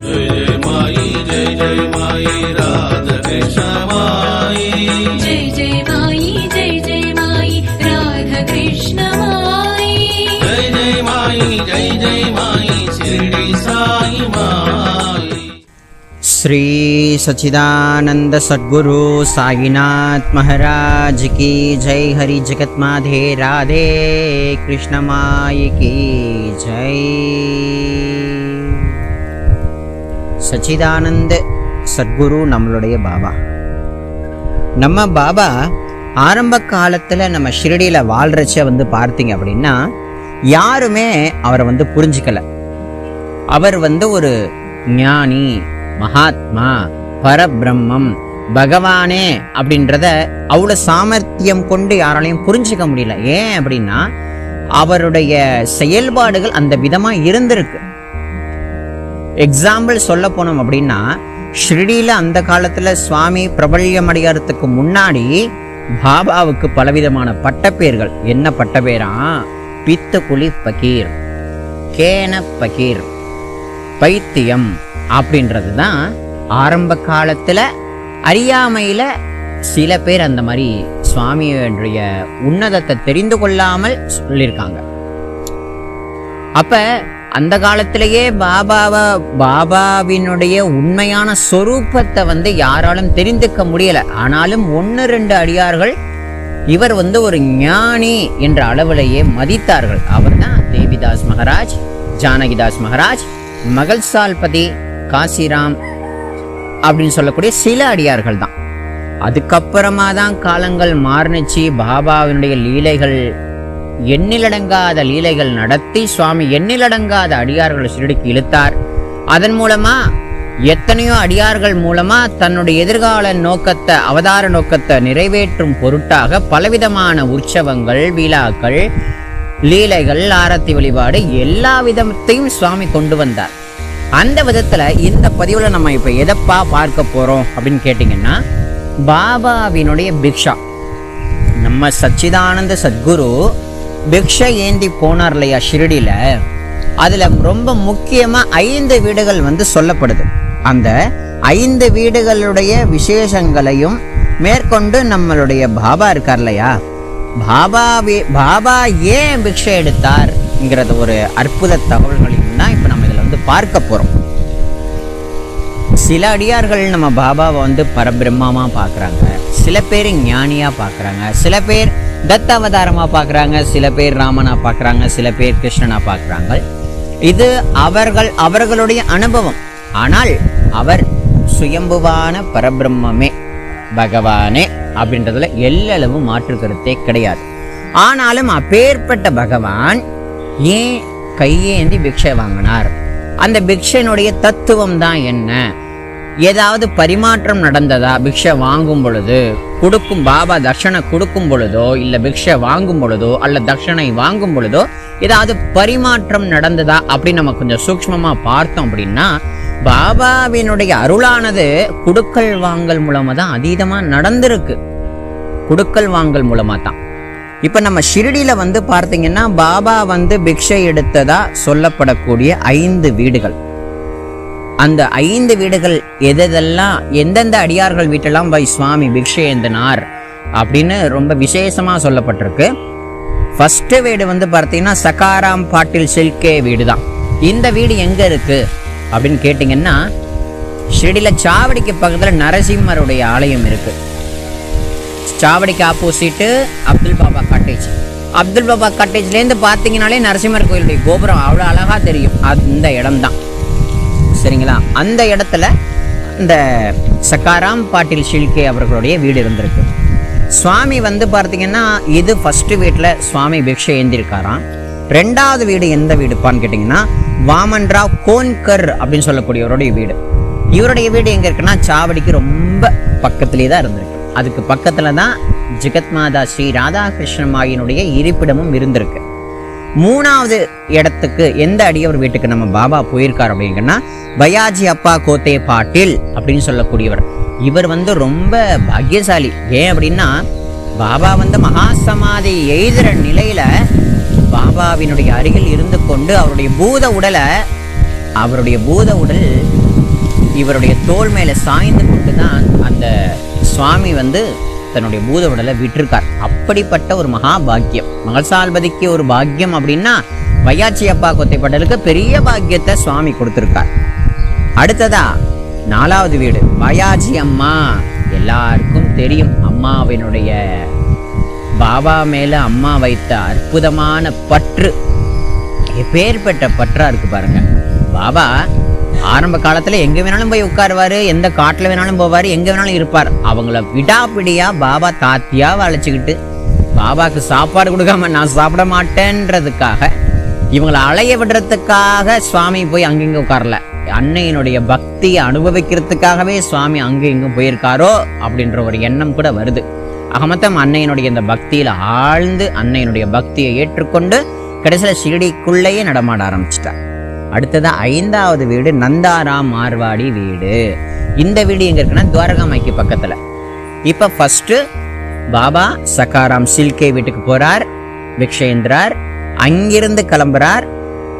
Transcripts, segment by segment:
जय माई राधा कृष्ण माई जय जय माई राधा कृष्ण माई जय माई शिरडी साई माई। श्री सच्चिदानंद सद्गुरु साईनाथ महाराज की जय। हरि जगत माधे राधे कृष्ण माई की जय। சச்சிதானந்த சத்குரு நம்மளுடைய பாபா. நம்ம பாபா ஆரம்ப காலத்தில் நம்ம ஷிரடியில் வாழ்றச்ச பார்த்தீங்க அப்படின்னா யாருமே அவரை புரிஞ்சிக்கல. அவர் ஒரு ஞானி, மகாத்மா, பரபிரம்மம், பகவானே அப்படின்றத அவ்வளோ சாமர்த்தியம் கொண்டு யாராலையும் புரிஞ்சிக்க முடியல. ஏன் அப்படின்னா அவருடைய செயல்பாடுகள் அந்த விதமாக இருந்திருக்கு. எக்ஸாம்பிள் சொல்ல போனோம் அப்படின்னா ஷிரடியில் அந்த காலத்தில் சுவாமி பிரபல்யம் அடையறதுக்கு முன்னாடி பாபாவுக்கு பலவிதமான பட்டப்பேர்கள். என்ன பட்டப்பேரா? பித்துக்குளி பகீர், கேன பகீர், பைத்தியம் அப்படின்றது தான் ஆரம்ப காலத்தில் அறியாமையில் சில பேர் அந்த மாதிரி சுவாமியுடைய உன்னதத்தை தெரிந்து கொள்ளாமல் சொல்லியிருக்காங்க. அப்ப அந்த காலத்திலேயே பாபாவினுடைய உண்மையான சொரூபத்தை யாராலும் தெரிந்துக்க முடியல. ஆனாலும் 1-2 அடியார்கள் இவர் ஒரு ஞானி என்ற அளவிலேயே மதித்தார்கள். அவர் தான் தேவிதாஸ் மகாராஜ், ஜானகிதாஸ் மகாராஜ், மகள்சால்பதி, காசிராம் அப்படின்னு சொல்லக்கூடிய சில அடியார்கள் தான். அதுக்கப்புறமா தான் காலங்கள் மாறுனுச்சு. பாபாவினுடைய லீலைகள், எண்ணிலடங்காத லீலைகள் நடத்தி சுவாமி எண்ணிலடங்காத அடியார்கள் ஷிரடிக்கு இழுத்தார். அதன் மூலமா எத்தனையோ அடியார்கள் மூலமா தன்னுடைய எதிர்கால நோக்கத்தை, அவதார நோக்கத்தை நிறைவேற்றும் பொருட்டாக பலவிதமான உற்சவங்கள், விழாக்கள், லீலைகள், ஆரத்தி வழிபாடு எல்லா விதத்தையும் சுவாமி கொண்டு வந்தார். அந்த விதத்துல இந்த பதிவுல நம்ம இப்ப எதப்பா பார்க்க போறோம் அப்படின்னு கேட்டீங்கன்னா, பாபாவினுடைய பிக்ஷா. நம்ம சச்சிதானந்த சத்குரு பிக்ஷை ஏந்தி போனார் இல்லையா ஷிரடியில, அதுல ரொம்ப முக்கியமா 5 வீடுகள் சொல்லப்படுது. அந்த 5 வீடுகளுடைய விசேஷங்களையும் மேற்கொண்டு நம்மளுடைய பாபா இருக்கார் இல்லையா, பாபா ஏன் பிக்ஷை எடுத்தார்ங்கிறது ஒரு அற்புத தகவல்களையும் தான் இப்ப நம்ம இதுல பார்க்க போறோம். சில அடியார்கள் நம்ம பாபாவை பரபிரம்மமா பார்க்குறாங்க, சில பேர் ஞானியா பார்க்குறாங்க, சில பேர் தத்தாவதாரமா பார்க்குறாங்க, சில பேர் ராமனா பார்க்குறாங்க, சில பேர் கிருஷ்ணனா பார்க்குறாங்க. இது அவர்களுடைய அனுபவம். ஆனால் அவர் சுயம்புவான பரபிரம்மே, பகவானே அப்படின்றதுல எல்லளவும் மாற்று கருத்தே கிடையாது. ஆனாலும் அப்பேற்பட்ட பகவான் ஏன் கையேந்தி பிக்ஷை வாங்கினார்? அந்த பிக்ஷனுடைய தத்துவம் தான் என்ன? ஏதாவது பரிமாற்றம் நடந்ததா? பிக்ஷை வாங்கும் பொழுது, கொடுக்கும் பாபா தட்சணை கொடுக்கும் பொழுதோ, இல்ல பிக்ஷை வாங்கும் பொழுதோ, அல்ல தட்சணை வாங்கும் பொழுதோ ஏதாவது பரிமாற்றம் நடந்ததா அப்படின்னு நம்ம கொஞ்சம் சூக்ஷ்மமா பார்த்தோம் அப்படின்னா, பாபாவினுடைய அருளானது குடுக்கல் வாங்கல் மூலமா தான் அதீதமா நடந்திருக்கு. குடுக்கல் வாங்கல் மூலமா தான். இப்ப நம்ம ஷிரடியில பார்த்தீங்கன்னா பாபா பிக்ஷை எடுத்ததா சொல்லப்படக்கூடிய 5 வீடுகள். அந்த 5 வீடுகள் எதெல்லாம், எந்தெந்த அடியார்கள் வீட்டெல்லாம் போய் சுவாமி பிக்ஷை ஏந்தினார் அப்படின்னு ரொம்ப விசேஷமா சொல்லப்பட்டிருக்கு. ஃபர்ஸ்ட் வீடு பார்த்தீங்கன்னா சகாராம் பாட்டில் சில்கே வீடு தான். இந்த வீடு எங்க இருக்கு அப்படின்னு கேட்டீங்கன்னா, ஷிரடியில சாவடிக்கு பக்கத்துல நரசிம்மருடைய ஆலயம் இருக்கு. சாவடிக்கு ஆப்போசிட்டு அப்துல் பாபா காட்டேஜ். அப்துல் பாபா காட்டேஜ்லேருந்து பார்த்தீங்கன்னாலே நரசிம்மர் கோயிலுடைய கோபுரம் அவ்வளோ அழகா தெரியும். அந்த இடம் தான், சரிங்களா? அந்த இடத்துல இந்த சக்காராம் பாட்டில் ஷில்கே அவர்களுடைய வீடு இருந்திருக்கு. சுவாமி பார்த்தீங்கன்னா இது ஃபர்ஸ்ட் வீட்டில் சுவாமி பிக்ஷை ஏந்திருக்காராம். 2வது வீடு எந்த வீடுப்பான்னு கேட்டிங்கன்னா, வாமன்ராவ் கோன்கர் அப்படின்னு சொல்லக்கூடியவருடைய வீடு. இவருடைய வீடு எங்க இருக்குன்னா சாவடிக்கு ரொம்ப பக்கத்திலே தான் இருந்திருக்கு. அதுக்கு பக்கத்துல தான் ஜெகத் மாதா ஸ்ரீ ராதாகிருஷ்ணமாயினுடைய இருப்பிடமும் இருந்திருக்கு. 3வது இடத்துக்கு எந்த அடியவர் வீட்டுக்கு நம்ம பாபா போயிருக்கார் அப்படிங்கன்னா, பயாஜி அப்பா கோத்தே பாட்டில் அப்படின்னு சொல்லக்கூடியவர். இவர் ரொம்ப பாக்கியசாலி. ஏன் அப்படின்னா, பாபா மகா சமாதி எய்துற நிலையில பாபாவினுடைய அருகில் இருந்து கொண்டு அவருடைய பூத உடல் இவருடைய தோல் மேல சாய்ந்து கொண்டு தான் அந்த சுவாமி வந்து தன்னுடைய பூத உடலை விட்டிருக்கார். அப்படிப்பட்ட ஒரு மகா பாக்கியம், மகசால்பதிக்கு ஒரு பாக்கியம் அப்படின்னா வையாச்சி அப்பா கொத்தைப்பட்டலுக்கு பெரிய பாக்கியத்தை சுவாமி கொடுத்திருக்கார். அடுத்ததா 4வது வீடு வையாச்சி அம்மா. எல்லாருக்கும் தெரியும் அம்மாவினுடைய பாபா மேல அம்மா வைத்த அற்புதமான பற்று எப்பேற்பட்ட பற்றா இருக்கு பாருங்க. பாபா ஆரம்ப காலத்துல எங்க வேணாலும் போய் உட்காருவாரு, எந்த காட்டுல வேணாலும் போவாரு, எங்க வேணாலும் இருப்பார். அவங்கள விடாப்பிடியா பாபா தாத்தியா அழைச்சிக்கிட்டு பாபாக்கு சாப்பாடு கொடுக்காம நான் சாப்பிட மாட்டேன்றதுக்காக இவங்களை அலைய விடுறதுக்காக சுவாமி போய் அங்கிங்க உட்காரல. அன்னையினுடைய பக்தியை அனுபவிக்கிறதுக்காகவே சுவாமி அங்க இங்கும் போயிருக்காரோ அப்படின்ற ஒரு எண்ணம் கூட வருது. அகமத்தம் அன்னையினுடைய இந்த பக்தியில ஆழ்ந்து அன்னையினுடைய பக்தியை ஏற்றுக்கொண்டு கடைசியில ஷிரடிக்குள்ளேயே நடமாட ஆரம்பிச்சிட்டார். அடுத்ததா 5வது வீடு நந்தாராம் மார்வாடி வீடு. இந்த வீடு எங்க இருக்குன்னா துவாரகாமாய்க்கு பக்கத்துல. இப்ப ஃபர்ஸ்ட் பாபா சக்காராம் சில்கே வீட்டுக்கு போறார், பிக்ஷேந்திரார். அங்கிருந்து கிளம்புறார்,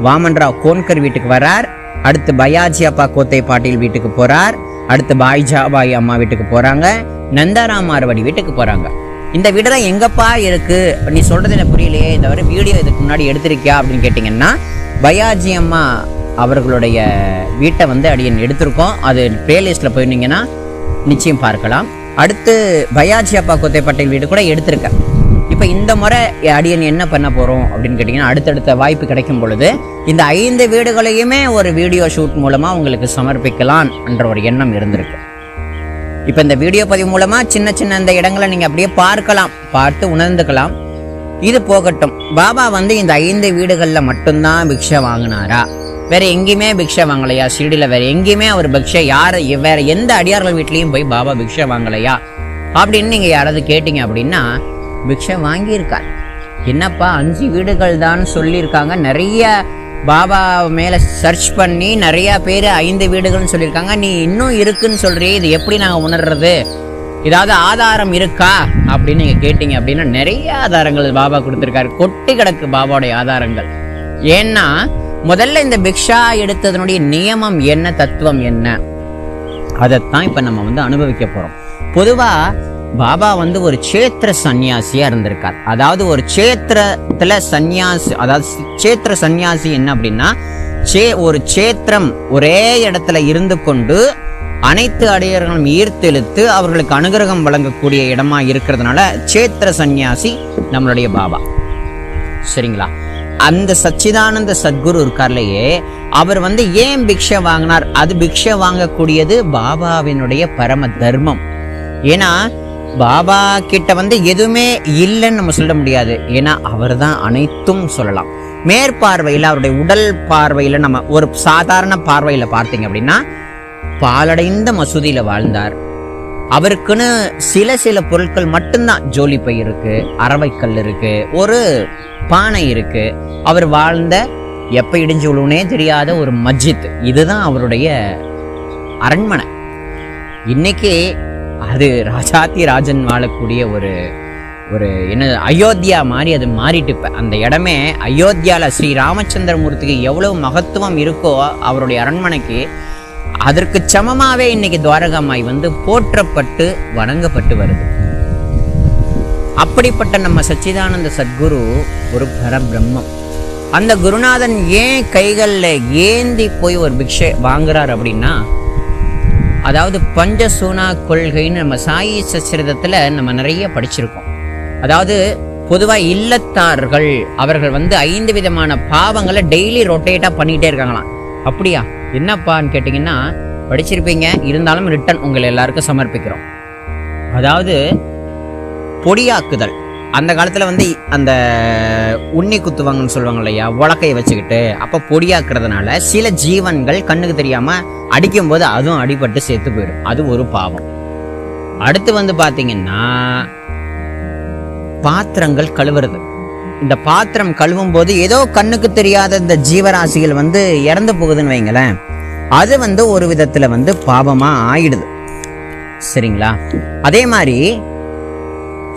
வாமன்ராவ் கோன்கர் வீட்டுக்கு வரார். அடுத்து பயாஜி அப்பா கோத்தை பாட்டீல் வீட்டுக்கு போறார். அடுத்து பாய்ஜாபாய் அம்மா வீட்டுக்கு போறாங்க, நந்தாராம் மார்வாடி வீட்டுக்கு போறாங்க. இந்த வீடெல்லாம் எங்கப்பா இருக்கு, நீ சொல்றது எனக்கு புரியலையே, இந்த வரை வீடியோ இதுக்கு முன்னாடி எடுத்திருக்கியா அப்படின்னு கேட்டீங்கன்னா பயாஜி அம்மா அவர்களுடைய வீட்டை வந்து அடியன் எடுத்திருக்கோம். அது பிளேலிஸ்ட்ல போயிருந்தீங்கன்னா நிச்சயம் பார்க்கலாம். அடுத்து பயாஜி அப்பா கோத்தை பாட்டீல் வீடு கூட எடுத்திருக்கேன். இப்ப இந்த முறை அடியன் என்ன பண்ண போறோம் அப்படின்னு கேட்டீங்கன்னா அடுத்தடுத்த வாய்ப்பு கிடைக்கும் பொழுது இந்த 5 வீடுகளையுமே ஒரு வீடியோ ஷூட் மூலமா உங்களுக்கு சமர்ப்பிக்கலாம் என்ற ஒரு எண்ணம் இருந்திருக்கு. இப்ப இந்த வீடியோ பதிவு மூலமா சின்ன சின்ன இந்த இடங்களை நீங்க அப்படியே பார்க்கலாம், பார்த்து உணர்ந்துக்கலாம். இது போகட்டும். பாபா வந்து இந்த 5 வீடுகள்ல மட்டும்தான் பிக்ஷை வாங்கினாரா, வேற எங்கேயுமே பிக்ஷை வாங்கலையா? ஷிரடியில வேற எங்கேயுமே அவர் பிக்ஷை வேற எந்த அடியார்கள் வீட்லயும் போய் பாபா பிக்ஷை வாங்கலையா அப்படின்னு நீங்க யாராவது கேட்டீங்க அப்படின்னா பிக்ஷை வாங்கியிருக்கார். என்னப்பா 5 வீடுகள் தான் சொல்லியிருக்காங்க, நிறைய பாபா மேல சர்ச் பண்ணி நிறைய பேர் 5 வீடுகள்னு சொல்லியிருக்காங்க, நீ இன்னும் இருக்குன்னு சொல்றீ, இது எப்படி நாங்க உணர்றது, ஏதாவது ஆதாரம் இருக்கா அப்படின்னு நீங்க கேட்டீங்க அப்படின்னா நிறைய ஆதாரங்கள் பாபா கொடுத்திருக்காரு. கொட்டி கிடக்கு பாபாவுடைய ஆதாரங்கள். ஏன்னா முதல்ல இந்த பிக்ஷா எடுத்ததனுடைய நியமம் என்ன, தத்துவம் என்ன, அதைத்தான் இப்ப நம்ம வந்து அனுபவிக்க போறோம். பொதுவா பாபா வந்து ஒரு சேத்திர சன்னியாசியா இருந்திருக்கார். அதாவது ஒரு சேத்திரத்துல சன்னியாசி, அதாவது சேத்திர சன்னியாசி என்ன அப்படின்னா ஒரு சேத்திரம் ஒரே இடத்துல இருந்து கொண்டு அனைத்து அடியார்களும் ஈர்த்தெழுத்து அவர்களுக்கு அனுகிரகம் வழங்கக்கூடிய இடமா இருக்கிறதுனால சேத்திர சன்னியாசி நம்மளுடைய பாபா. சரிங்களா? அந்த சச்சிதானந்த சத்குரு இருக்கார்லையே, அவர் வந்து ஏன் பிக்ஷை வாங்கினார்? அது பிக்ஷை வாங்கக்கூடியது பாபாவினுடைய பரம தர்மம். ஏன்னா பாபா கிட்ட வந்து எதுவுமே இல்லைன்னு நம்ம சொல்ல முடியாது. ஏன்னா அவர் தான் அனைத்தும் சொல்லலாம். மேற்பார்வையில் அவருடைய உடல் பார்வையில நம்ம ஒரு சாதாரண பார்வையில பார்த்தீங்க அப்படின்னா பாலடைந்த மசூதியில வாழ்ந்தார். அவருக்குன்னு சில பொருட்கள் மட்டும்தான், ஜோலிப்பை இருக்கு, அரவைக்கல் இருக்கு, ஒரு பானை இருக்கு. அவர் வாழ்ந்த எப்ப இடிஞ்சு விழுவுனே தெரியாத ஒரு மஸ்ஜித், இதுதான் அவருடைய அரண்மனை. இன்னைக்கு அது ராஜாத்தி ராஜன் வாழக்கூடிய ஒரு என்ன அயோத்தியா மாதிரி அது மாறிட்டு. இப்ப அந்த இடமே அயோத்தியால ஸ்ரீ ராமச்சந்திரமூர்த்திக்கு எவ்வளவு மகத்துவம் இருக்கோ அவருடைய அரண்மனைக்கு, அதற்கு சமமாவே இன்னைக்கு துவாரகாமாய் வந்து போற்றப்பட்டு வணங்கப்பட்டு வருது. அப்படிப்பட்ட நம்ம சச்சிதானந்த சத்குரு ஒரு பரபிரம்மம். அந்த குருநாதன் ஏன் கைகள்ல ஏந்தி போய் ஒரு பிக்ஷை வாங்குறார் அப்படின்னா, அதாவது பஞ்சசூனா கொள்கைன்னு நம்ம சாயி சச்சரிதத்துல நம்ம நிறைய படிச்சிருக்கோம். அதாவது பொதுவா இல்லத்தார்கள் அவர்கள் வந்து 5 விதமான பாவங்களை டெய்லி ரொட்டேட்டா பண்ணிட்டே இருக்காங்களாம். அப்படியா, என்னப்பான்னு கேட்டீங்கன்னா படிச்சிருப்பீங்க, இருந்தாலும் ரிட்டன் உங்களை எல்லாருக்கும் சமர்ப்பிக்கிறோம். அதாவது பொடியாக்குதல். அந்த காலத்துல வந்து அந்த உண்ணி குத்துவாங்கன்னு சொல்லுவாங்க இல்லையா, உலக்கையை வச்சுக்கிட்டு, அப்ப பொடியாக்குறதுனால சில ஜீவன்கள் கண்ணுக்கு தெரியாம அடிக்கும் போது அதுவும் அடிபட்டு சேர்த்து போயிடும். அது ஒரு பாவம். அடுத்து வந்து பாத்தீங்கன்னா பாத்திரங்கள் கழுவுறது. இந்த பாத்திரம் கழுவும் போது ஏதோ கண்ணுக்கு தெரியாத இந்த ஜீவராசிகள் வந்து இறந்து போகுதுன்னு வைங்களேன், அது வந்து ஒரு விதத்துல வந்து பாவமா ஆயிடுது. சரிங்களா? அதே மாதிரி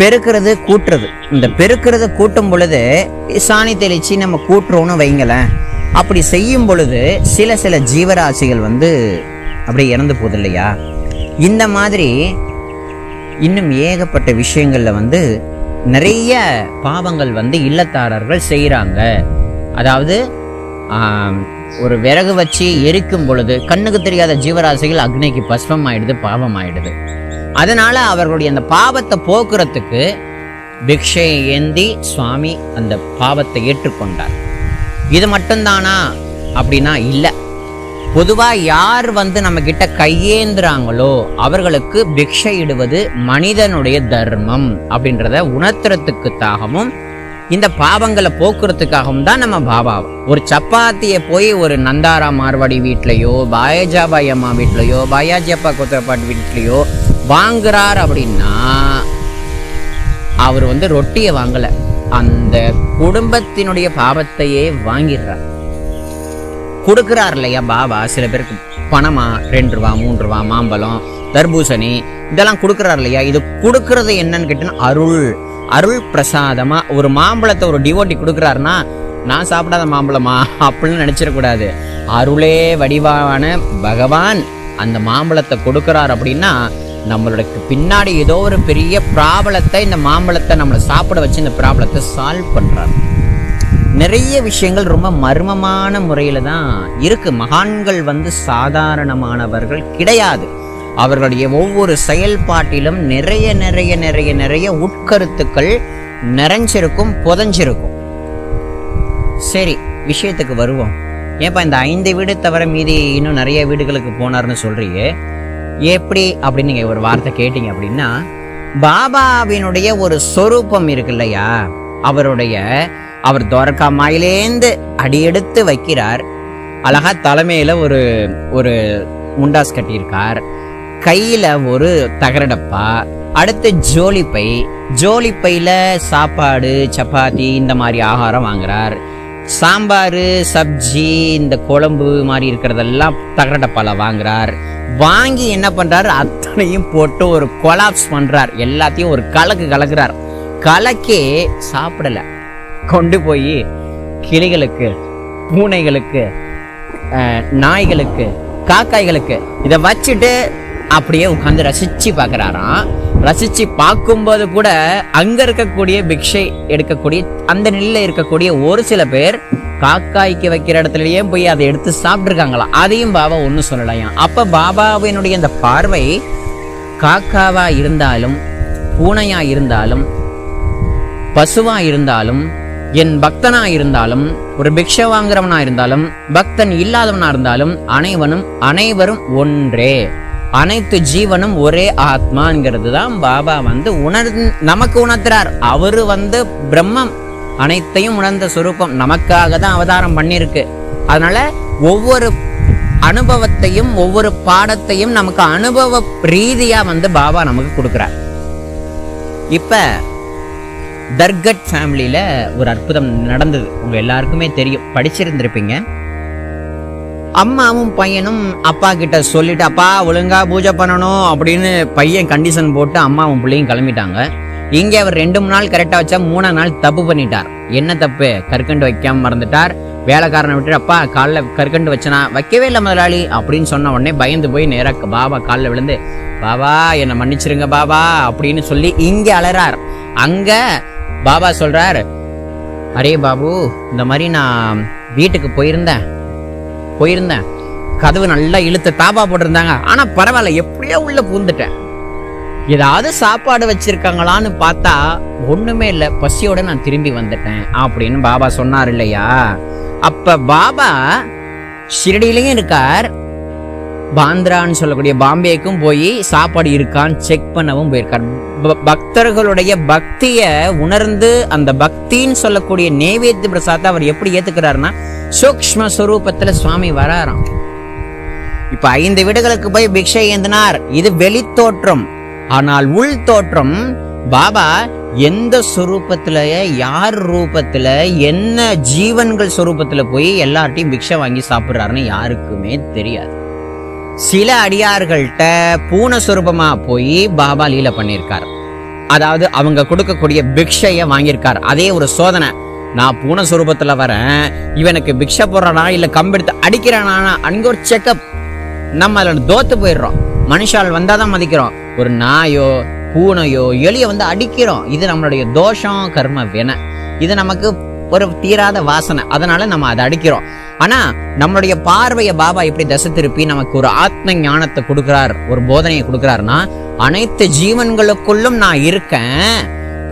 பெருக்கிறது கூட்டுறது. இந்த பெருக்கிறது கூட்டும் பொழுது சாணி தெளிச்சு நம்ம கூட்டுறோன்னு வைங்களேன், அப்படி செய்யும் பொழுது சில ஜீவராசிகள் வந்து அப்படியே இறந்து போகுது இல்லையா? இந்த மாதிரி இன்னும் ஏகப்பட்ட விஷயங்கள்ல வந்து நிறைய பாவங்கள் வந்து இல்லத்தாரர்கள் செய்கிறாங்க. அதாவது ஒரு விறகு வச்சு எரிக்கும் பொழுது கண்ணுக்கு தெரியாத ஜீவராசிகள் அக்னிக்கு பஸ்பம் ஆயிடுது, பாவம் ஆயிடுது. அதனால அவர்களுடைய அந்த பாவத்தை போக்குறதுக்கு பிக்ஷையை ஏந்தி சுவாமி அந்த பாவத்தை ஏற்றுக்கொண்டார். இது மட்டும்தானா அப்படின்னா இல்லை. பொதுவாக யார் வந்து நம்ம கிட்ட கையேந்துறாங்களோ அவர்களுக்கு பிக்ஷை இடுவது மனிதனுடைய தர்மம் அப்படின்றத உணர்த்துறதுக்காகவும் இந்த பாவங்களை போக்குறதுக்காகவும் தான் நம்ம பாபா ஒரு சப்பாத்தியை போய் ஒரு நந்தாரா மார்வாடி வீட்லையோ, பாயஜாபாய் அம்மா வீட்லையோ, பாயாஜி அப்பா கொத்தரப்பாட்டு வீட்லையோ வாங்குறார் அப்படின்னா அவர் வந்து ரொட்டியை வாங்கல, அந்த குடும்பத்தினுடைய பாவத்தையே வாங்கிடுறார். கொடுக்குறார் இல்லையா பாபா? சில பேருக்கு பணமா 2 ரூபா 3 ரூபா மாம்பழம் தர்பூசணி இதெல்லாம் கொடுக்குறார் இல்லையா? இது கொடுக்கறது என்னன்னு கேட்டீங்கன்னா அருள் பிரசாதமா. ஒரு மாம்பழத்தை ஒரு டிவோட்டி கொடுக்குறாருன்னா நான் சாப்பிடாத மாம்பழமா அப்படின்னு நினைச்சிடக்கூடாது. அருளே வடிவான பகவான் அந்த மாம்பழத்தை கொடுக்குறார் அப்படின்னா நம்மளுக்கு பின்னாடி ஏதோ ஒரு பெரிய ப்ராப்ளத்தை இந்த மாம்பழத்தை நம்மளை சாப்பிட வச்சு இந்த ப்ராப்ளத்தை சால்வ் பண்றாரு. நிறைய விஷயங்கள் ரொம்ப மர்மமான முறையில தான் இருக்கு. மகான்கள் வந்து சாதாரணமானவர்கள் கிடையாது. அவர்களுடைய ஒவ்வொரு செயல்பாட்டிலும் நிறைய நிறைய நிறைய நிறைய உட்கருத்துக்கள் நிறைஞ்சிருக்கும், புதஞ்சிருக்கும். சரி, விஷயத்துக்கு வருவோம். ஏப்பா இந்த 5 வீடு தவிர மீதி இன்னும் நிறைய வீடுகளுக்கு போனார்னு சொல்றியே, எப்படி அப்படின்னு நீங்க ஒரு வார்த்தை கேட்டீங்க அப்படின்னா, பாபாவினுடைய ஒரு சொரூபம் இருக்கு இல்லையா? அவர் துவாரகா மாயிலேந்து அடியெடுத்து வைக்கிறார். அழகா தலைமையில ஒரு முண்டாஸ் கட்டியிருக்கார், கையில ஒரு தகரடப்பா, அடுத்து ஜோலிப்பையில சாப்பாடு சப்பாத்தி இந்த மாதிரி ஆகாரம் வாங்குறார். சாம்பார் சப்ஜி இந்த குழம்பு மாதிரி இருக்கிறதெல்லாம் தகரடப்பால வாங்குறார். வாங்கி என்ன பண்றாரு, அத்தனையும் போட்டு ஒரு கொலாப்ஸ் பண்றார். எல்லாத்தையும் ஒரு கலக்குறார். கலக்கே சாப்பிடல, கொண்டு போய் கிளிகளுக்கு, பூனைகளுக்கு, நாய்களுக்கு, காக்காய்களுக்கு இதை வச்சுட்டு அப்படியே உட்காந்து ரசிச்சு பார்க்குறாராம். ரசிச்சு பார்க்கும்போது கூட அங்க இருக்கக்கூடிய பிக்ஷை எடுக்கக்கூடிய அந்த நிலையில இருக்கக்கூடிய ஒரு சில பேர் காக்காய்க்கு வைக்கிற இடத்துலயே போய் அதை எடுத்து சாப்பிட்டுருக்காங்களாம். அதையும் பாபா ஒன்றும் சொல்லலையாம். அப்ப பாபாவினுடைய இந்த பார்வை காக்காவா இருந்தாலும், பூனையா இருந்தாலும், பசுவா இருந்தாலும், என் பக்தனா இருந்தாலும், ஒரு பிக்ஷை வாங்குறவனா இருந்தாலும், பக்தன் இல்லாதவனா இருந்தாலும், அனைவரும் ஒன்றே, அனைத்து ஜீவனும் ஒரே ஆத்மாங்கிறது தான் பாபா வந்து நமக்கு உணர்த்துறார். அவரு வந்து பிரம்மம், அனைத்தையும் உணர்ந்த சுரூபம், நமக்காக தான் அவதாரம் பண்ணிருக்கு. அதனால ஒவ்வொரு அனுபவத்தையும் ஒவ்வொரு பாடத்தையும் நமக்கு அனுபவ ரீதியா வந்து பாபா நமக்கு கொடுக்கிறார். இப்ப தர்கட் ஃபேமிலியில ஒரு அற்புதம் நடந்தது, உங்க எல்லாருக்குமே தெரியும், படிச்சிருந்திருப்பீங்க. அம்மாவும் பையனும் அப்பா கிட்ட சொல்லிட்டு, அப்பா ஒழுங்கா பூஜை பண்ணணும் அப்படின்னு பையன் கண்டிஷன் போட்டு அம்மாவும் பிள்ளையும் கிளம்பிட்டாங்க. இங்கே அவர் 2 நாள் கரெக்டா வச்சா 3ஆம் நாள் தப்பு பண்ணிட்டார். என்ன தப்பு? கற்கண்டு வைக்காம மறந்துட்டார். வேலைக்காரனை விட்டு, அப்பா காலில் கற்கண்டு வச்சனா, வைக்கவே இல்லை முதலாளி அப்படின்னு சொன்ன உடனே பயந்து போய் நேராக பாபா காலில் விழுந்து, பாபா என்னை மன்னிச்சிருங்க பாபா அப்படின்னு சொல்லி இங்க அலறார். அங்க பாபா சொல்றார், அரே பாபு, இந்த மாதிரி நான் வீட்டுக்கு போயிருந்தேன், கதவு நல்லா இழுத்து தாப்பா போட்டிருந்தாங்க, ஆனா பரவாயில்ல எப்படியோ உள்ள பூந்துட்டேன். ஏதாவது சாப்பாடு வச்சிருக்காங்களான்னு பார்த்தா ஒண்ணுமே இல்லை, பசியோட நான் திரும்பி வந்துட்டேன் அப்படின்னு பாபா சொன்னார் இல்லையா? அப்ப பாபா ஷிரடியிலையும் இருக்கார், பாந்திரான்னு சொல்லக்கூடிய பாம்பேக்கும் போய் சாப்பாடு இருக்கான்னு செக் பண்ணவும் போயிருக்கார். பக்தர்களுடைய பக்திய உணர்ந்து அந்த பக்தின்னு சொல்லக்கூடிய நைவேத்திய பிரசாதத்தை அவர் எப்படி ஏத்துக்கிறாருன்னா சூக்ஷ்ம ஸ்வரூபத்துல சுவாமி வராராம். இப்ப 5 வீடுகளுக்கு போய் பிக்ஷை ஏந்தினார், இது வெளி தோற்றம். ஆனால் உள் தோற்றம் பாபா எந்த சொரூபத்துல, யார் ரூபத்துல, என்ன ஜீவன்கள் சொரூபத்துல போய் எல்லார்ட்டையும் பிக்ஷை வாங்கி சாப்பிடுறாருன்னு யாருக்குமே தெரியாது. சில அடியார்கள்ட்ட பூன சொரூபமா போய் பாபா லீல பண்ணியிருக்கார். அதாவது அவங்க கொடுக்கக்கூடிய பிக்ஷைய வாங்கியிருக்கார். அதே ஒரு சோதனை, நான் பூன சொரூபத்துல வரேன், இவனுக்கு பிக்ஷை போடுறானா இல்ல கம்பெடுத்து அடிக்கிறானா, அங்க ஒரு செக்அப். நம்ம அதில் தோத்து போயிடுறோம். மனுஷால் வந்தாதான் மதிக்கிறோம். ஒரு நாயோ பூனையோ எலியை வந்து அடிக்கிறோம். இது நம்மளுடைய தோஷம், கர்ம வினை. இது நமக்கு ஒரு தீராத வாசனை, அதனால நம்ம அதை அடிக்கிறோம். ஆனா நம்மளுடைய பார்வையை பாபா இப்படி தசை திருப்பி நமக்கு ஒரு ஆத்ம ஞானத்தை கொடுக்கிறார், ஒரு போதனையை கொடுக்கிறாருன்னா, அனைத்து ஜீவன்களுக்குள்ளும் நான் இருக்கேன்.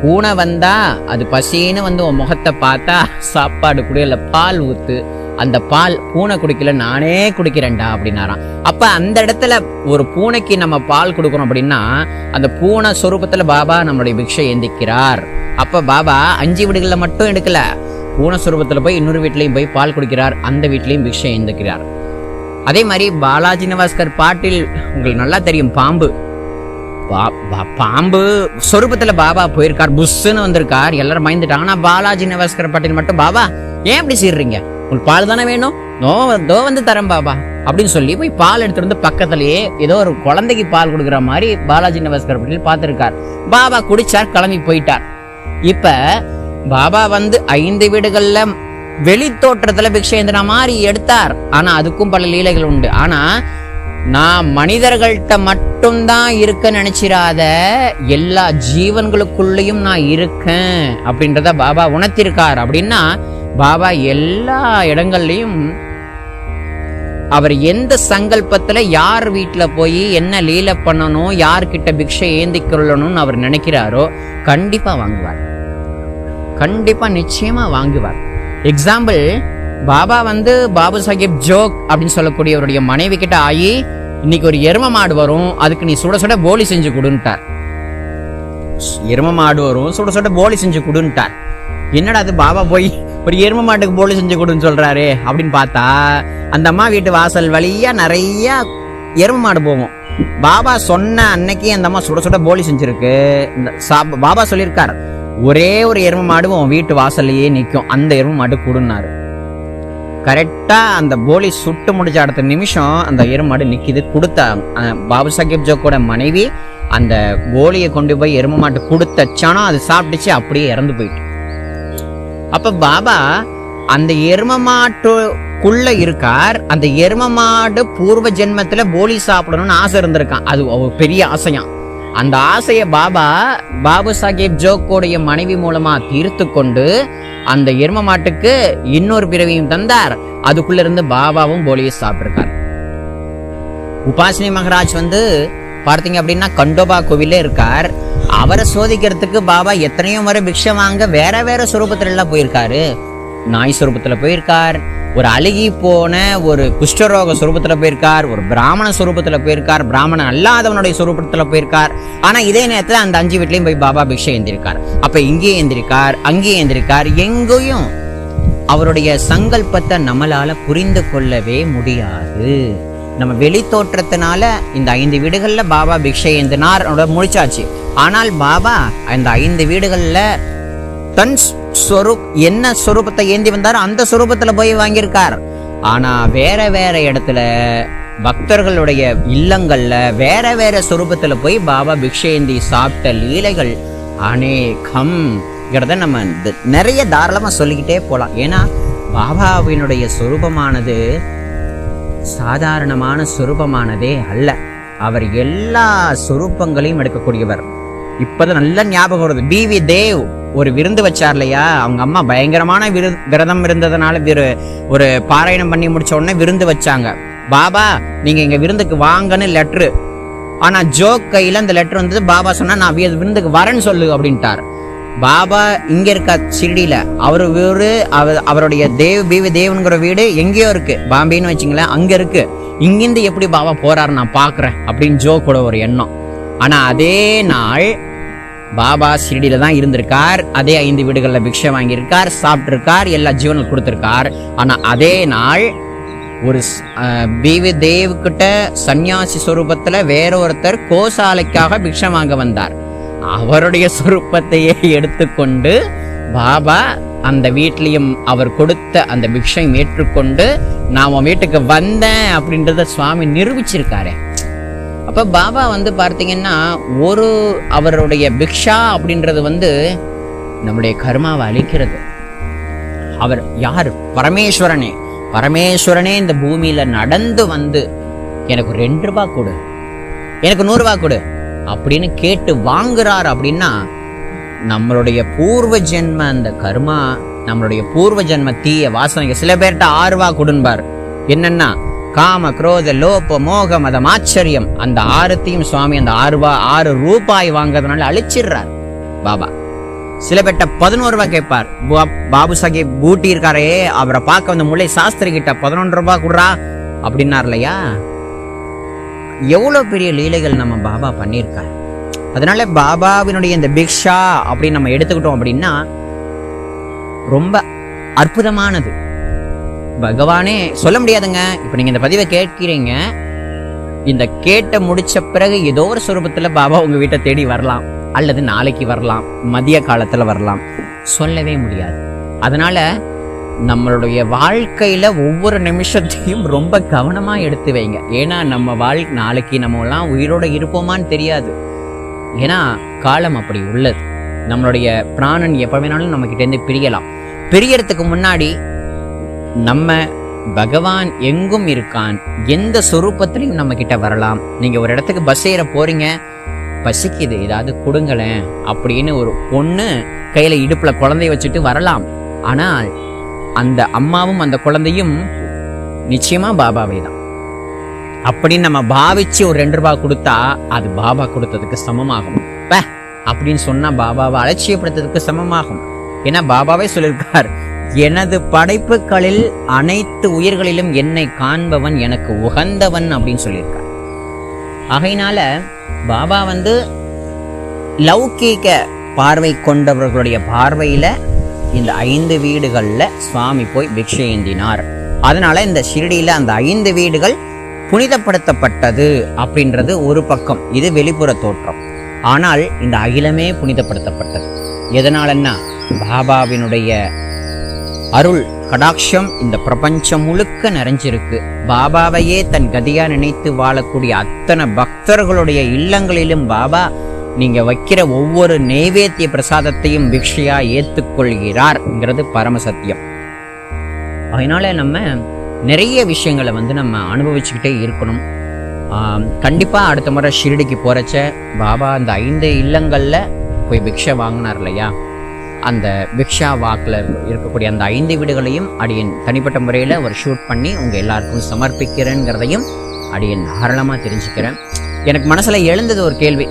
பூனை வந்தா அது பசின்னு வந்து உன் முகத்தை பார்த்தா சாப்பாடு குடி, இல்ல பால் ஊத்து, அந்த பால் பூனை குடிக்கல நானே குடிக்கிறேன்டா அப்படின்னாராம். அப்ப அந்த இடத்துல ஒரு பூனைக்கு நம்ம பால் கொடுக்கணும் அப்படின்னா அந்த பூனை சொரூபத்துல பாபா நம்மளுடைய பிக்ஷை ஏந்திக்கிறார். அப்ப பாபா 5 வீடுகள்ல மட்டும் எடுக்கல, பூனை சொரூபத்துல போய் இன்னொரு வீட்லயும் போய் பால் குடிக்கிறார், அந்த வீட்லயும் பிக்ஷை ஏந்திக்கிறார். அதே மாதிரி பாலாஜி நவாஸ்கர் பாட்டில் உங்களுக்கு நல்லா தெரியும், பாம்பு பாம்பு சொரூபத்துல பாபா போயிருக்கார், புஷ்ன்னு வந்திருக்கார், எல்லாரும் பயந்துட்டாங்க. ஆனா பாலாஜி நவாஸ்கர் பாட்டில் மட்டும் பாபா ஏன் இப்படி செய்யறீங்க, உங்களுக்கு பால் தானே வேணும், தோ வந்து தரேன் பாபா அப்படின்னு சொல்லி போய் பால் எடுத்துட்டு வந்து பக்கத்திலேயே ஏதோ ஒரு குழந்தைக்கு பால் கொடுக்குற மாதிரி பாலாஜி நவாஸ்கர் பாட்டில் பார்த்திருக்கார். பாபா குடிச்சார், கிளம்பி போயிட்டார். இப்ப பாபா வந்து 5 வீடுகள்ல வெளி தோற்றத்துல பிக்ஷை ஏந்தின மாதிரி எடுத்தார். ஆனா அதுக்கும் பல லீலைகள் உண்டு. ஆனா நான் மனிதர்கள்ட்ட மட்டும்தான் இருக்க நினைச்சிராத, எல்லா ஜீவன்களுக்குள்ளேயும் நான் இருக்கேன் அப்படின்றத பாபா உணர்த்திருக்கார். அப்படின்னா பாபா எல்லா இடங்கள்லயும் அவர் எந்த சங்கல்பத்துல யார் வீட்டுல போய் என்ன லீலை பண்ணணும், யார்கிட்ட பிக்ஷை ஏந்தி கொள்ளணும்னு அவர் நினைக்கிறாரோ கண்டிப்பா வாங்குவார், கண்டிப்பா நிச்சயமா வாங்குவார். எக்ஸாம்பிள், பாபா வந்து பாபு சாஹேப் ஜோக் அப்படின்னு சொல்லக்கூடியவருடைய மனைவி கிட்ட ஆகி, இன்னைக்கு ஒரு எரும மாடு வரும், அதுக்கு நீ சுட சுட போலி செஞ்சு கொடுன்ட்டார். எரும மாடு வரும், சுட சுட போலி செஞ்சு கொடுன்ட்டார். என்னடா அது, பாபா போய் ஒரு எரும மாட்டுக்கு போலி செஞ்சு கொடுன்னு சொல்றாரு அப்படின்னு பார்த்தா, அந்த அம்மா வீட்டு வாசல் வழியா நிறைய எரும மாடு போகும். பாபா சொன்ன அன்னைக்கு அந்த அம்மா சுட சுட போலி செஞ்சிருக்கு. பாபா சொல்லியிருக்கார், ஒரே ஒரு எரும மாடு உன் வீட்டு வாசல்லையே நிற்கும், அந்த எரும மாடு கொடுன்னாரு. கரெக்டா அந்த போலி சுட்டு முடிச்ச அடுத்த நிமிஷம் அந்த எரும மாடு நிக்குது. கொடுத்த பாபு சாஹேப் ஜோக்கோட மனைவி அந்த போலியை கொண்டு போய் எரும மாட்டு கொடுத்தச்சானோ அது சாப்பிட்டுச்சு, அப்படியே இறந்து போயிட்டு. அப்ப பாபா அந்த எரும மாட்டுக்குள்ள இருக்கார். அந்த எரும மாடு பூர்வ ஜென்மத்துல போலி சாப்பிடணும்னு ஆசை இருந்திருக்கான், அது ஒரு பெரிய ஆசையா. அந்த ஆசைய பாபா பாபு சாஹேப் ஜோக்கோடைய மனைவி மூலமா தீர்த்து கொண்டு அந்த எரும மாட்டுக்கு இன்னொரு பிறவியும் தந்தார். அதுக்குள்ள இருந்து பாபாவும் போலியை சாப்பிட்டிருக்கார். உபாசினி மகராஜ் வந்து பார்த்தீங்க அப்படின்னா கண்டோபா கோவிலே இருக்கார். அவரை சோதிக்கிறதுக்கு பாபா எத்தனையோ முறை பிக்ஷை வாங்க வேற வேற சொரூபத்துல எல்லாம் போயிருக்காரு. நாய் சொரூபத்துல போயிருக்கார், ஒரு அழுகி போன ஒரு குஷ்டரோக சொரூபத்துல போயிருக்கார், ஒரு பிராமண சொரூபத்துல போயிருக்கார், பிராமணன் அல்லாதவனுடைய சொரூபத்துல போயிருக்கார். ஆனா இதே நேரத்துல அந்த 5 வீட்லயும் போய் பாபா பிக்ஷை ஏந்திருக்கார். அப்ப இங்கே ஏந்திருக்கார், அங்கே ஏந்திருக்கார், எங்கேயும் அவருடைய சங்கல்பத்தை நம்மளால புரிந்து கொள்ளவே முடியாது. நம்ம வெளி தோற்றத்தினால இந்த 5 வீடுகள்ல பாபா பிக்ஷை ஏந்தினார் முடிச்சாச்சு. ஆனால் பாபா இந்த 5 வீடுகள்ல தன் என்ன சொரூபத்தை ஏந்தி வந்தாரோ அந்த சொரூபத்துல போய் வாங்கியிருக்கார். ஆனா வேற வேற இடத்துல பக்தர்களுடைய இல்லங்கள்ல வேற வேற சொரூபத்துல போய் பாபா பிக்ஷை ஏந்தி சாப்பிட்ட லீலைகள் அநேகம். நம்ம நிறைய தாராளமா சொல்லிக்கிட்டே போலாம். ஏன்னா பாபாவினுடைய சொரூபமானது சாதாரணமான சொரூபமானதே அல்ல. அவர் எல்லா சொரூபங்களையும் எடுக்கக்கூடியவர். இப்பதான் நல்ல ஞாபகம் வருது, பிவி தேவ் ஒரு விருந்து வச்சார் இல்லையா, அவங்க அம்மா பயங்கரமான விரதம் இருந்ததுனால ஒரு பாராயணம் பண்ணி முடிச்ச உடனே விருந்து வச்சாங்க. பாபா நீங்க இங்க விருந்துக்கு வாங்கன்னு லெட்ரு. ஆனா ஜோக் கையில அந்த லெட்டர் வந்தது. பாபா சொன்னா நான் விருந்துக்கு வரேன்னு சொல்லு அப்படின்ட்டார். பாபா இங்க இருக்க ஷிரடியில அவருடைய பிவி தேவ்ங்கிற வீடு எங்கேயோ இருக்கு, பாம்பேன்னு வச்சுங்களேன், அங்க இருக்கு. இங்கிருந்து எப்படி பாபா போறாரு நான் பாக்குறேன் அப்படின்னு ஜோக்கோட ஒரு எண்ணம். ஆனா அதே நாள் பாபா ஷிரடியில தான் இருந்திருக்கார். அதே 5 வீடுகள்ல பிக்ஷை வாங்கியிருக்கார், சாப்பிட்டு இருக்கார், எல்லா ஜீவனும் கொடுத்திருக்கார். ஆனா அதே நாள் ஒரு பிவி தேவ் கிட்ட சன்னியாசி சொரூபத்துல வேற ஒருத்தர் கோசாலைக்காக பிக்ஷை வாங்க வந்தார். அவருடைய சொரூபத்தையே எடுத்துக்கொண்டு பாபா அந்த வீட்லயும் அவர் கொடுத்த அந்த பிக்ஷை ஏற்றுக்கொண்டு நான் உன் வீட்டுக்கு வந்தேன் அப்படின்றத சுவாமி நிரூபிச்சிருக்காரு. அப்ப பாபா வந்து பார்த்தீங்கன்னா அவருடைய பிக்ஷா அப்படின்றது நம்முடைய கர்மாவை அழிக்கிறது. அவர் யார்? பரமேஸ்வரனே இந்த பூமியில நடந்து எனக்கு 2 ரூபாய் கொடு, எனக்கு 100 ரூபாய் கொடு அப்படின்னு கேட்டு வாங்குறார் அப்படின்னா நம்மளுடைய பூர்வ ஜென்ம அந்த கர்மா, நம்மளுடைய பூர்வ ஜென்ம தீய வாசனைங்க. சில பேர்கிட்ட 6 ரூபாய் கொடுன்பார். என்னன்னா காம குரோத லோப மோக மதம் ஆச்சரியம், அந்த 6த்தையும் சுவாமி அந்த 6 ரூபாய் வாங்குறதுனால அழிச்சிடுறார் பாபா. சில பேர்ட்ட 11 ரூபாய் கேட்பார். பாபு சாஹிப் பூட்டி இருக்காரே, அவரை பார்க்க வந்த முல்லை சாஸ்திரி கிட்ட 11 ரூபாய் கொடுறா அப்படின்னார் இல்லையா. எவ்வளவு பெரிய லீலைகள் நம்ம பாபா பண்ணியிருக்கார். அதனால பாபாவினுடைய இந்த பிக்ஷா அப்படின்னு நம்ம எடுத்துக்கிட்டோம் அப்படின்னா ரொம்ப அற்புதமானது. பகவானே சொல்ல முடியாதுங்க. இப்ப நீங்க இந்த பதிவை கேட்கிறீங்க, இந்த கேட்ட முடிச்ச பிறகு ஏதோ ஒரு சுரூபத்துல பாபா உங்க வீட்டை தேடி வரலாம், அல்லது நாளைக்கு வரலாம், மதிய காலத்துல வரலாம், சொல்லவே முடியாது. அதனால நம்மளுடைய வாழ்க்கையில ஒவ்வொரு நிமிஷத்தையும் ரொம்ப கவனமா எடுத்து வைங்க. ஏன்னா நம்ம நாளைக்கு நம்ம எல்லாம் உயிரோட இருப்போமான்னு தெரியாது. ஏன்னா காலம் அப்படி உள்ளது. நம்மளுடைய பிராணன் எப்ப வேணாலும் நம்ம கிட்ட இருந்து பிரியலாம். பிரியறதுக்கு முன்னாடி நம்ம பகவான் எங்கும் இருக்கான், எந்த சொரூபத்திலையும் நம்ம கிட்ட வரலாம். நீங்க ஒரு இடத்துக்கு பஸ் ஏற போறீங்க, பசிக்குது ஏதாவது கொடுங்களேன் அப்படின்னு ஒரு பொண்ணு கையில இடுப்புல குழந்தைய வச்சுட்டு வரலாம். ஆனால் அந்த அம்மாவும் அந்த குழந்தையும் நிச்சயமா பாபாவே தான் அப்படின்னு நம்ம பாவிச்சு ஒரு 2 ரூபாய் கொடுத்தா அது பாபா கொடுத்ததுக்கு சமமாகும். அப்படின்னு சொன்னா பாபாவை அலட்சியப்படுத்துறதுக்கு சமமாகும். ஏன்னா பாபாவே சொல்லியிருக்கார், எனது படைப்புகளில் அனைத்து உயிர்களிலும் என்னை காண்பவன் எனக்கு உகந்தவன் அப்படின்னு சொல்லியிருக்கார். ஆகையினால பாபா லௌகீக பார்வை கொண்டவர்களுடைய பார்வையில இந்த 5 வீடுகள்ல சுவாமி போய் பிக்ஷை ஏந்தினார். அதனால இந்த ஷிரடியில அந்த 5 வீடுகள் புனிதப்படுத்தப்பட்டது அப்படின்றது ஒரு பக்கம். இது வெளிப்புற தோற்றம். ஆனால் இந்த அகிலமே புனிதப்படுத்தப்பட்டது. எதனாலன்னா பாபாவினுடைய அருள் கடாட்சம் இந்த பிரபஞ்சம் முழுக்க நிறைஞ்சிருக்கு. பாபாவையே தன் கதியா நினைத்து வாழக்கூடிய அத்தனை பக்தர்களுடைய இல்லங்களிலும் பாபா நீங்க வைக்கிற ஒவ்வொரு நைவேத்திய பிரசாதத்தையும் பிக்ஷையா ஏற்றுக்கொள்கிறார்ங்கிறது பரமசத்தியம். அதனால நம்ம நிறைய விஷயங்களை நம்ம அனுபவிச்சுக்கிட்டே இருக்கணும். கண்டிப்பா அடுத்த முறை ஷிரடிக்கு போறச்ச பாபா அந்த 5 இல்லங்கள்ல போய் பிக்ஷை வாங்கினார் இல்லையா, அந்த பிக்ஷா வாக்கில் இருக்கக்கூடிய அந்த 5 வீடுகளையும் அடியன் தனிப்பட்ட முறையில் ஒரு ஷூட் பண்ணி உங்கள் எல்லாருக்கும் சமர்ப்பிக்கிறேங்கிறதையும் அடியன் தாராளமாக தெரிஞ்சுக்கிறேன். எனக்கு மனசில் எழுந்தது ஒரு கேள்வி.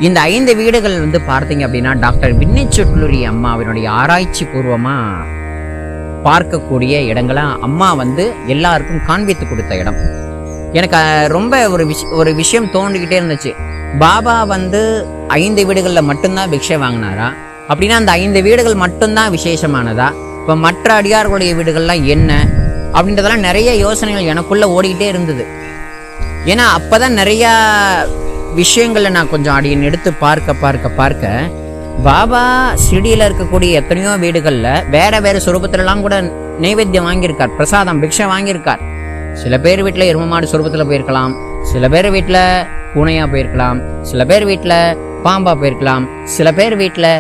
இந்த 5 வீடுகள் பார்த்தீங்க அப்படின்னா டாக்டர் வின்னிச்சுட்லுரி அம்மாவினுடைய ஆராய்ச்சி பூர்வமாக பார்க்கக்கூடிய இடங்களா அம்மா எல்லாருக்கும் காண்பித்து கொடுத்த இடம். எனக்கு ரொம்ப ஒரு விஷயம் தோண்டிக்கிட்டே இருந்துச்சு. பாபா 5 வீடுகளில் மட்டும்தான் பிக்ஷை வாங்கினாரா அப்படின்னா அந்த 5 வீடுகள் மட்டும்தான் விசேஷமானதா? இப்போ மற்ற அடியார்களுடைய வீடுகள்லாம் என்ன அப்படின்றதெல்லாம் நிறைய யோசனைகள் எனக்குள்ள ஓடிக்கிட்டே இருந்தது. ஏன்னா அப்போதான் நிறையா விஷயங்களை நான் கொஞ்சம் அடியன் எடுத்து பார்க்க பாபா ஷிரடியில் இருக்கக்கூடிய எத்தனையோ வீடுகளில் வேற சொரூபத்துலலாம் கூட நைவேத்தியம் வாங்கியிருக்கார், பிரசாதம் பிக்ஷை வாங்கியிருக்கார். சில பேர் வீட்டில் எரும மாடு சொரூபத்தில் போயிருக்கலாம், சில பேர் வீட்டில் பூனையா போயிருக்கலாம், சில பேர் வீட்டில் பாம்பா போயிருக்கலாம், சில பேர் வீட்டில்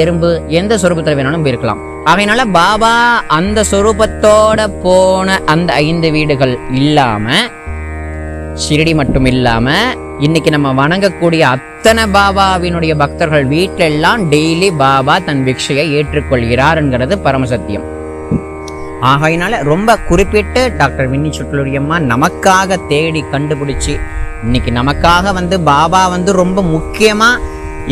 எறும்பு எந்த சொரூபத்தில் வேணாலும் போயிருக்கலாம். ஆகையினால பாபா அந்த சொரூபத்தோட போன அந்த 5 வீடுகள் இல்லாம, ஷிரடி மட்டும் இல்லாம இன்னைக்கு நம்ம வணங்கக்கூடிய அத்தனை பாபாவினுடைய பக்தர்கள் வீட்டில எல்லாம் டெய்லி பாபா தன் பிக்ஷையை ஏற்றுக்கொள்கிறார்ங்கிறது பரமசத்தியம். ஆகையினால ரொம்ப குறிப்பிட்டு டாக்டர் வின்னிச்சுட்லுரி அம்மா நமக்காக தேடி கண்டுபிடிச்சு இன்னைக்கு நமக்காக பாபா ரொம்ப முக்கியமா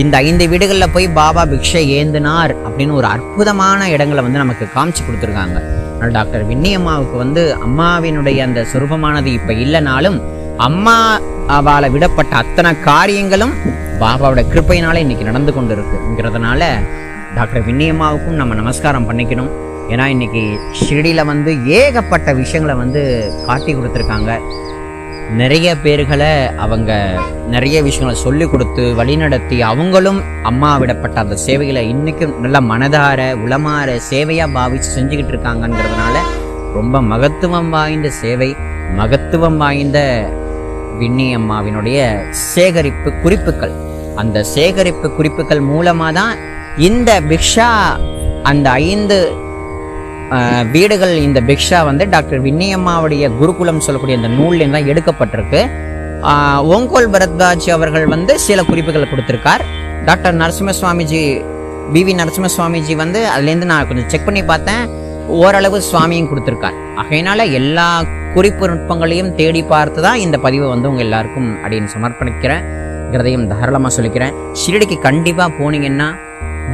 இந்த 5 வீடுகளில் போய் பாபா பிக்ஷை ஏந்தினார் அப்படின்னு ஒரு அற்புதமான இடங்களை நமக்கு காமிச்சு கொடுத்துருக்காங்க. அதனால் டாக்டர் வின்னி அம்மாவுக்கு அம்மாவினுடைய அந்த சுரூபமானது இப்போ இல்லைனாலும் அம்மா அவளை விடப்பட்ட அத்தனை காரியங்களும் பாபாவோட கிருப்பையினால இன்னைக்கு நடந்து கொண்டு இருக்குங்கிறதுனால டாக்டர் வின்னி அம்மாவுக்கும் நம்ம நமஸ்காரம் பண்ணிக்கணும். ஏன்னா இன்னைக்கு ஷிரடியில் ஏகப்பட்ட விஷயங்களை காட்டி கொடுத்துருக்காங்க. நிறைய பேர்களை அவங்க நிறைய விஷயங்களை சொல்லி கொடுத்து வழிநடத்தி அவங்களும் அம்மா விடப்பட்ட அந்த சேவைகளை இன்னைக்கும் நல்ல மனதார உளமாற சேவையாக பாவிச்சு செஞ்சுக்கிட்டு இருக்காங்கங்கிறதுனால ரொம்ப மகத்துவம் வாய்ந்த சேவை, மகத்துவம் வாய்ந்த வின்னி அம்மாவினுடைய சேகரிப்பு குறிப்புகள். அந்த சேகரிப்பு குறிப்புகள் மூலமாக தான் இந்த பிக்ஷா அந்த 5 வீடுகள் இந்த பிக்ஷா வந்து டாக்டர் வின்னியம்மாவுடைய குருகுலம் சொல்லக்கூடிய அந்த நூல்லேருந்து தான் எடுக்கப்பட்டிருக்கு. ஓங்கோல் பரத்வாஜ் அவர்கள் வந்து சில குறிப்புகளை கொடுத்திருக்கார். டாக்டர் நரசிம்ம சுவாமிஜி பிவி நரசிம்ம சுவாமிஜி வந்து அதுலேருந்து நான் கொஞ்சம் செக் பண்ணி பார்த்தேன், ஓரளவு சுவாமியும் கொடுத்துருக்கார். ஆகையினால எல்லா குறிப்பு நுட்பங்களையும் தேடி பார்த்து தான் இந்த பதிவை வந்து உங்கள் எல்லாருக்கும் அப்படின்னு சமர்ப்பணிக்கிறேங்கிறதையும் தாராளமாக சொல்லிக்கிறேன். ஷிரடிக்கு கண்டிப்பாக போனீங்கன்னா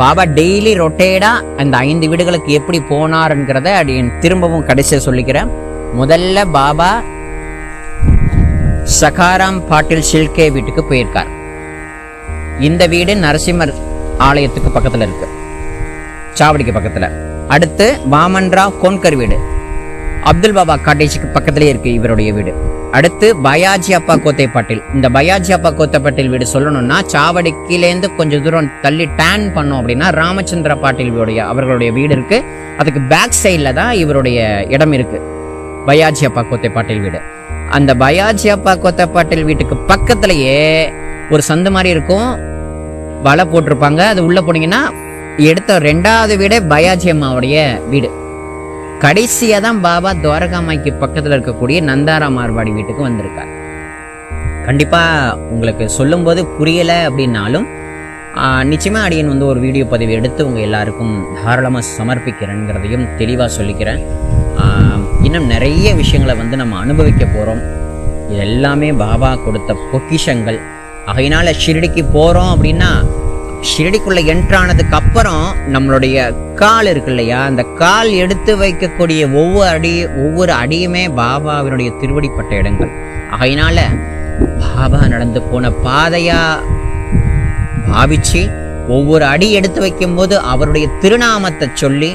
பாபா டெய்லி ரொட்டேடாக அந்த 5 வீடுகளுக்கு எப்படி போனாருங்கிறத அப்படின்னு திரும்பவும் கடைசியாக சொல்லிக்கிறேன். முதல்ல பாபா சகாராம் பாட்டில் ஷில்கே வீட்டுக்கு போயிருக்கார். இந்த வீடு நரசிம்மர் ஆலயத்துக்கு பக்கத்தில் இருக்கு, சாவடிக்கு பக்கத்தில். அடுத்து வாமன்ராவ் கோன்கர் வீடு அப்துல் பாபா காட்டேஜுக்கு பக்கத்திலே இருக்கு இவருடைய வீடு. அடுத்து பயாஜி அப்பா கோத்தை பாட்டில். இந்த பயாஜி அப்பா கோத்தை பாட்டில் வீடு சொல்லணும்னா சாவடிக்கிலேருந்து கொஞ்சம் தூரம் தள்ளி டேன் பண்ணோம் அப்படின்னா ராமச்சந்திர பாட்டில் அவர்களுடைய வீடு இருக்கு. அதுக்கு பேக் சைடில் தான் இவருடைய இடம் இருக்கு, பயாஜி அப்பா கோத்தை பாட்டில் வீடு. அந்த பயாஜி அப்பா கோத்தை பாட்டில் வீட்டுக்கு பக்கத்திலேயே ஒரு சந்து மாதிரி இருக்கும், வலை போட்டிருப்பாங்க. அது உள்ள போனீங்கன்னா எடுத்த 2வது வீடே பயாஜி அம்மாவுடைய வீடு. கடைசியா தான் பாபா துவாரகாமாய்க்கு பக்கத்துல இருக்கக்கூடிய நந்தாரா மார்வாடி வீட்டுக்கு வந்திருக்கார். கண்டிப்பா உங்களுக்கு சொல்லும் போது புரியல அப்படின்னாலும் நிச்சயமா அடியன் வந்து ஒரு வீடியோ பதிவு எடுத்து உங்க எல்லாருக்கும் தாராளமா சமர்ப்பிக்கிறேங்கிறதையும் தெளிவா சொல்லிக்கிறேன். இன்னும் நிறைய விஷயங்களை வந்து நம்ம அனுபவிக்க போறோம். இது எல்லாமே பாபா கொடுத்த பொக்கிஷங்கள். ஆகையினால ஷிரடிக்கு போறோம் அப்படின்னா ஷிரடிக்குள்ள என்ட்ரானதுக்கு அப்புறம் நம்மளுடைய கால் இருக்கு இல்லையா, அந்த கால் எடுத்து வைக்கக்கூடிய ஒவ்வொரு அடியுமே பாபாவினுடைய திருவடிப்பட்ட இடங்கள். ஆகையினால பாபா நடந்து போன பாதையா பாவிச்சு ஒவ்வொரு அடி எடுத்து வைக்கும் போது அவருடைய திருநாமத்தை சொல்லி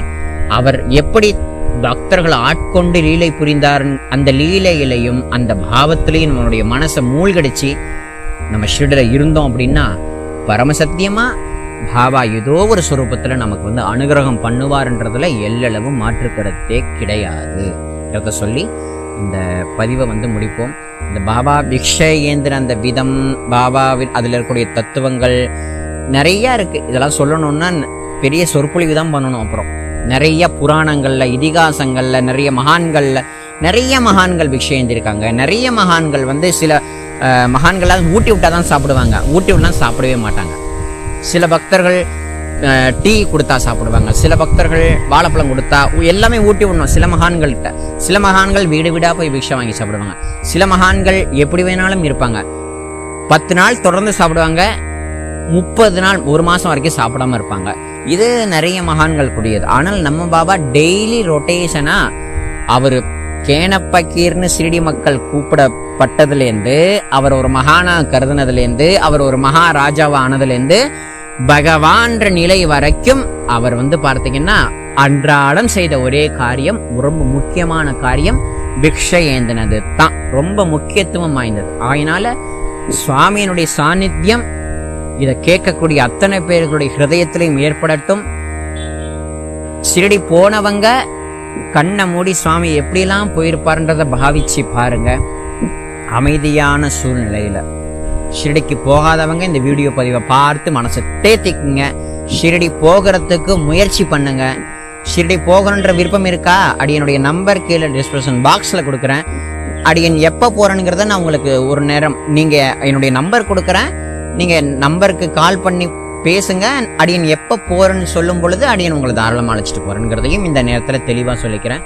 அவர் எப்படி பக்தர்களை ஆட்கொண்டு லீலை புரிந்தார் அந்த லீலையிலையும் அந்த பாவத்திலையும் நம்மளுடைய மனசை மூழ்கடிச்சு நம்ம ஷிரடில இருந்தோம் அப்படின்னா பரமசத்தியமா பாபா ஏதோ ஒரு சுரூபத்துல நமக்கு வந்து அனுகிரகம் பண்ணுவார்ன்றதுல எல்லளவும் மாற்று கருத்தே கிடையாது. இதை சொல்லி இந்த பதிவை வந்து முடிப்போம். இந்த பாபா பிக்ஷை ஏந்திர அந்த விதம், பாபாவின் அதுல இருக்கக்கூடிய தத்துவங்கள் நிறைய இருக்கு. இதெல்லாம் சொல்லணும்னா பெரிய சொற்பொழிவு தான் பண்ணணும். அப்புறம் நிறைய புராணங்கள்ல இதிகாசங்கள்ல நிறைய மகான்கள் பிக்ஷை ஏந்திருக்காங்க. நிறைய மகான்கள் வந்து சில மகான்களால் ஊட்டி விட்டா தான் சாப்பிடுவாங்க, ஊட்டி விட்டா சாப்பிடவே மாட்டாங்க. சில பக்தர்கள் டீ கொடுத்தா சாப்பிடுவாங்க, சில பக்தர்கள் வாழைப்பழம் கொடுத்தா எல்லாமே ஊட்டி விடணும். சில மகான்கள் வீடு வீடா போய் பிக்ஷை வாங்கி சாப்பிடுவாங்க. சில மகான்கள் எப்படி வேணாலும் இருப்பாங்க, 10 நாள் தொடர்ந்து சாப்பிடுவாங்க, 30 நாள் 1 மாசம் வரைக்கும் சாப்பிடாம இருப்பாங்க. இது நிறைய மகான்கள் கூடியது. ஆனால் நம்ம பாபா டெய்லி ரொட்டேஷனா அவர் கேனப்பக்கீர்னு சிறிடி மக்கள் கூப்பிடப்பட்டதுலேருந்து, அவர் ஒரு மகானா கருதுனதுலேருந்து, அவர் ஒரு மகாராஜாவா ஆனதுலேருந்து பகவான்ற நிலை வரைக்கும் அவர் வந்து பார்த்தீங்கன்னா அன்றாடம் செய்த ஒரே காரியம், ரொம்ப முக்கியமான காரியம் பிக்ஷை ஏந்தினது தான் ரொம்ப முக்கியத்துவம் வாய்ந்தது. அதனால சுவாமியினுடைய சாநித்தியம் இதை கேட்கக்கூடிய அத்தனை பேர்களுடைய ஹிருதயத்திலையும் ஏற்படட்டும். சிறடி போனவங்க கண்ணை மூடி சுவாமி எப்படிலாம் போயிருப்பாருன்றத பாவிச்சு பாருங்க. அமைதியான சூழ்நிலையில ஷிரடிக்கு போகாதவங்க இந்த வீடியோ பதிவை பார்த்து மனசை தேத்திக்குங்க. ஷிரடி போகிறதுக்கு முயற்சி பண்ணுங்க. ஷிரடி போகணுன்ற விருப்பம் இருக்கா, அடியனுடைய நம்பர் கீழே டிஸ்கிரிப்ஷன் பாக்ஸ்ல கொடுக்குறேன். அடியன் எப்போ போறேனுங்கிறத நான் உங்களுக்கு ஒரு நேரம் நீங்க என்னுடைய நம்பர் கொடுக்குறேன், நீங்க நம்பருக்கு கால் பண்ணி பேசுங்க. அடியன் எப்போ போறேன்னு சொல்லும் பொழுது அடியன் உங்களை தாராளமாக அழைச்சிட்டு போறேங்கிறதையும் இந்த நேரத்தில் தெளிவாக சொல்லிக்கிறேன்.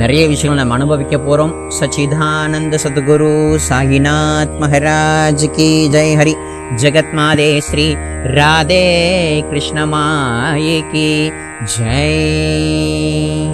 நிறைய விஷயங்கள் நம்ம அனுபவிக்க போறோம். சச்சிதானந்த சத்குரு சாயிநாத் மகாராஜ் கி ஜெய். ஹரி ஜெகத் மாதே ஸ்ரீ ராதே கிருஷ்ண மாயே கி ஜெய்.